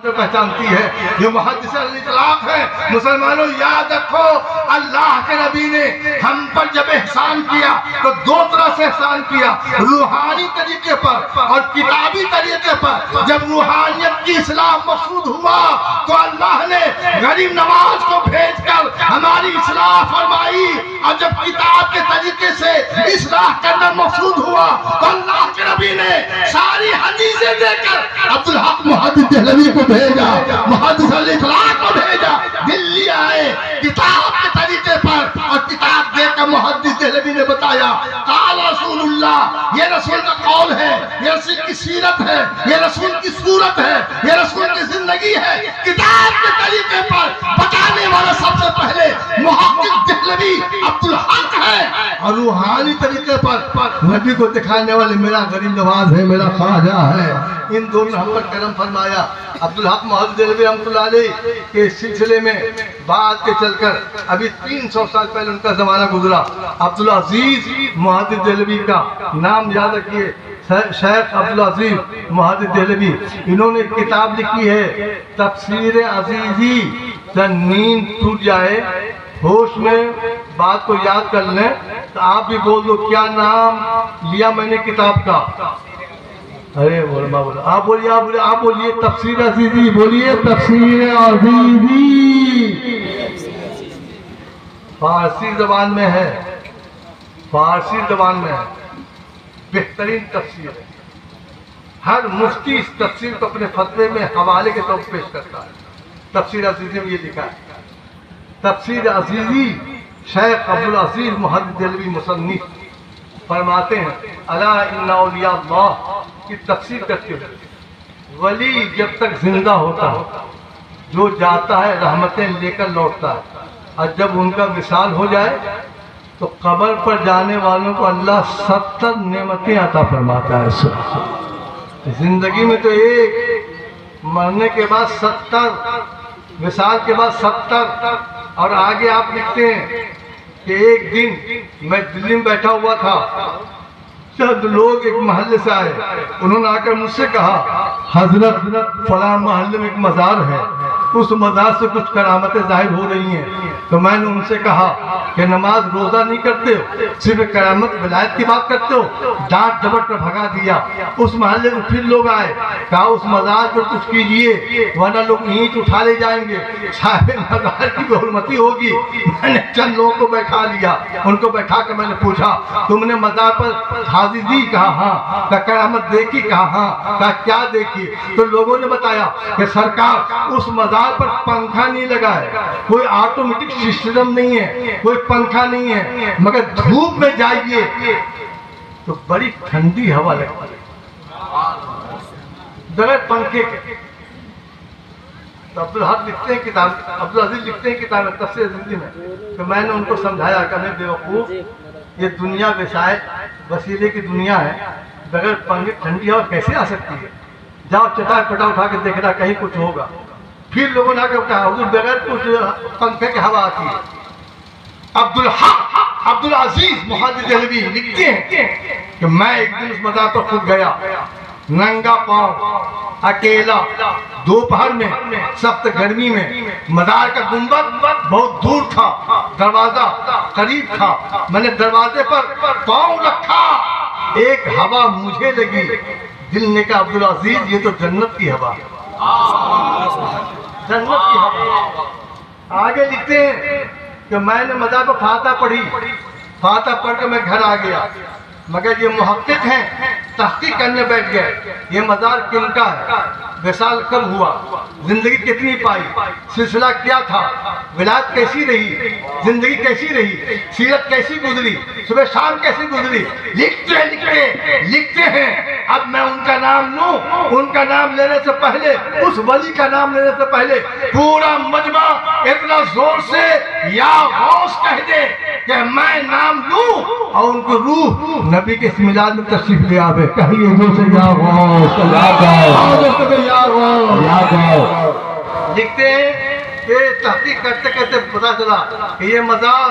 پہچانتی ہے، یہ محدث الاطلاق ہے۔ مسلمانوں یاد رکھو، اللہ کے نبی نے ہم پر جب احسان کیا تو دو طرح سے احسان کیا، روحانی طریقے پر اور کتابی طریقے پر۔ جب روحانیت کی اصلاح مقصود ہوا تو اللہ نے غریب نواز کو بھیج کر ہماری اصلاح فرمائی، اور جب کتاب کے طریقے سے اصلاح کرنا مقصود ہوا تو اللہ کے نبی نے ساری حدیثیں دے کر عبدالحق محدث دہلوی کو بھیجا، محدث الاطلاق کو بھیجا۔ دلی آئے کتاب کے طریقے پر اور کتاب دے کر محدث دہلوی نے بتایا، قال رسول اللہ، یہ رسول کا قول ہے، یہ رسول کی سیرت ہے، یہ رسول کی صورت ہے، یہ رسول کی زندگی ہے۔ کتاب کے طریقے پر بتانے والا سب سے پہلے محدث دہلوی عبدالحق ہے، اور روحانی طریقے پر نبی کو دکھانے والے میرا غریب نواز ہے، میرا خواجہ ہے۔ ان دونوں نے ہم پر کرم فرمایا۔ عبدالحق محدث دہلوی رحمۃ اللہ علیہ کے سلسلے میں بعد کے چل کر ابھی 300 سال پہلے ان کا زمانہ گزرا۔ عبدالعزیز محدث دہلوی کا نام یاد رکھیے، شیخ عبدالعزیز محدث دہلوی، انہوں نے کتاب لکھی ہے تفسیر عزیزی۔ جب نیند ٹوٹ جائے، ہوش میں بات کو یاد کر لیں تو آپ بھی بول دو کیا نام لیا میں نے کتاب کا۔ ارے علماء بولو، آپ بولیے، آپ بولیے تفسیر عزیزی، بولیے تفسیر عزیزی۔ فارسی زبان میں ہے، فارسی زبان میں ہے، بہترین تفسیر ہے۔ ہر مفتی اس تفسیر کو اپنے فتوے میں حوالے کے طور پر پیش کرتا ہے۔ تفسیر عزیزی میں یہ لکھا ہے، تفسیر عزیزی شیخ عبدالعزیز محدث دہلوی مصنف فرماتے ہیں، الا ان اولیاء اللہ کی تفسیر کرتے ہوئے، ولی جب تک زندہ ہوتا ہے، جو جاتا ہے رحمتیں لے کر لوٹتا ہے، اور جب ان کا وصال ہو جائے تو قبر پر جانے والوں کو اللہ 70 نعمتیں عطا فرماتا ہے۔ زندگی میں تو ایک، مرنے کے بعد 70، وصال کے بعد 70، اور آگے آپ لکھتے ہیں کہ ایک دن میں دلی میں بیٹھا ہوا تھا، چند لوگ ایک محلے سے آئے، انہوں نے آ کر مجھ سے کہا حضرت فلاں محلے میں ایک مزار ہے، اس مزار سے کچھ کرامتیں ظاہر ہو رہی ہیں۔ تو میں نے ان سے کہا کہ نماز روزہ نہیں کرتے ہو، صرف کرامت ولایت کی بات کرتے ہو؟ ڈانٹ ڈپٹ کر بھگا دیا۔ اس محلے میں پھر لوگ آئے، کہا اس مزار پر کچھ کیجئے ورنہ لوگ اینٹ اٹھا لے جائیں گے، صاحب مزار کی بے حرمتی ہوگی۔ میں نے چند لوگوں کو بیٹھا لیا، ان کو بیٹھا کے میں نے پوچھا تم نے مزار پر حاضری دی؟ کہا ہاں۔ کہا کرامت دیکھی؟ کہا ہاں۔ کہا کیا دیکھی؟ تو لوگوں نے بتایا کہ سرکار اس مزار پر پنکھا نہیں لگا ہے، کوئی آٹومیٹک سسٹم نہیں ہے، کوئی پنکھا نہیں ہے، مگر دھوپ میں جائیے تو بڑی ٹھنڈی ہوا لگتی ہے بغیر پنکھے کے۔ تو عبدالحق لکھتے ہیں کتاب، عبدالعزیز لکھتے ہیں کتاب تفسیر زندگی میں کہ میں نے ان کو سمجھایا کہ میں بے وقوف، یہ دنیا وسیلے کی دنیا ہے، بغیر پنکھے ٹھنڈی ہوا کیسے آ سکتی ہے؟ جاؤ چٹائی پٹا اٹھا کے دیکھنا کہیں کچھ ہوگا۔ پھر لوگوں نے آ کر کہا حضور بغیر کچھ پنکھے کی ہوا آتی ہے۔ عبدالحق عبدالعزیز محدث دہلوی لکھتے ہیں کہ میں ایک دن اس مزار پر خود گیا، ننگا پاؤں، اکیلا، دوپہر میں، سخت گرمی میں۔ مزار کا گنبد بہت دور تھا، دروازہ قریب تھا۔ میں نے دروازے پر پاؤں رکھا، ایک ہوا مجھے لگی، دل نے کہا عبدالعزیز یہ تو جنت کی ہوا ہے، جنت کی ہوا۔ آگے لکھتے ہیں کہ میں نے مزار پر فاتحہ پڑھی، فاتحہ پڑھ کر میں گھر آ گیا، مگر یہ محقق ہیں تحقیق کرنے بیٹھ گئے یہ مزار کن کا ہے، وصال کب ہوا، زندگی کتنی پائی، سلسلہ کیا تھا، ولایت کیسی رہی، زندگی کیسی رہی، سیرت کیسی گزری، صبح شام کیسی گزری۔ لکھتے ہیں اب میں ان کا نام لوں، ان کا نام لینے سے پہلے، اس ولی کا نام لینے سے پہلے پورا مجمع اتنا زور سے یا غوث کہہ دے کہ میں نام لوں، اور ان کو روح نبی کے اس میلاد میں تشریف لے آوے، کہیے جو سے یا غوث یا غوث۔ لکھتے ہیں کہ تحقیق کرتے کرتے پتا چلا کہ یہ مزار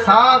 7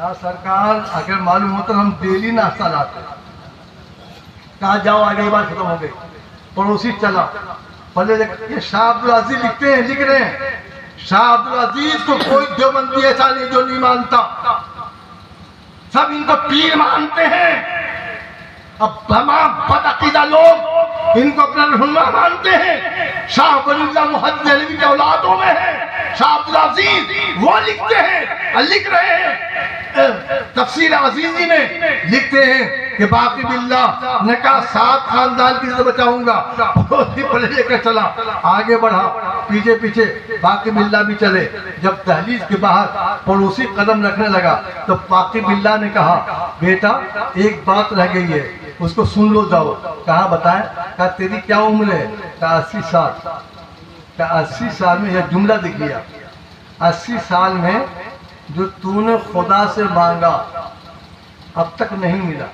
کہا سرکار اگر معلوم ہوتا ہم ڈیلی ناشتہ لاتے. کہا جاؤ آگے بات ختم ہو گئی. پڑوسی چلا پہلے یہ شاہ عبدالعزیز لکھتے ہیں لکھ رہے ہیں شاہ عبدالعزیز کو کوئی دیوبندی ایسا نہیں جو نہیں مانتا, سب ان کو پیر مانتے ہیں. اب تمام بدعقیدہ لوگ ان کو اپنا رہنما مانتے ہیں. شاہ ولی اللہ محمد دہلوی کے اولادوں میں ہے شاہ عبدالعزیز. وہ لکھتے ہیں لکھ رہے ہیں تفسیر عزیزی میں لکھتے ہیں کہ باقی باللہ نے کہا 7 خاندان کی سے بچاؤں گا. پہلے لے کر چلا آگے بڑھا پیچھے پیچھے باقی باللہ بھی چلے. جب دہلیز کے باہر پڑوسی قدم رکھنے لگا تو باقی باللہ نے کہا بیٹا ایک بات رہ گئی ہے اس کو سن لو جاؤ. کہا بتائیں. کہا تیری کیا عمر ہے؟ کہا 80 سال. کہا 80 سال میں یہ جملہ دیکھ لیا 80 سال میں جو تو نے خدا سے مانگا اب تک نہیں ملا,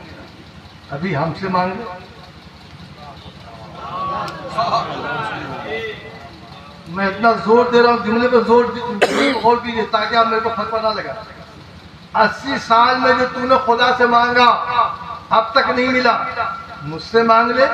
ابھی ہم سے مانگ لے. میں اتنا زور دے رہا ہوں جملے پہ زور غور کیجیے تاکہ آپ میرے کو فتویٰ نہ لگا. 80 سال میں جو تو نے خدا سے مانگا اب تک نہیں ملا, مجھ سے مانگ لے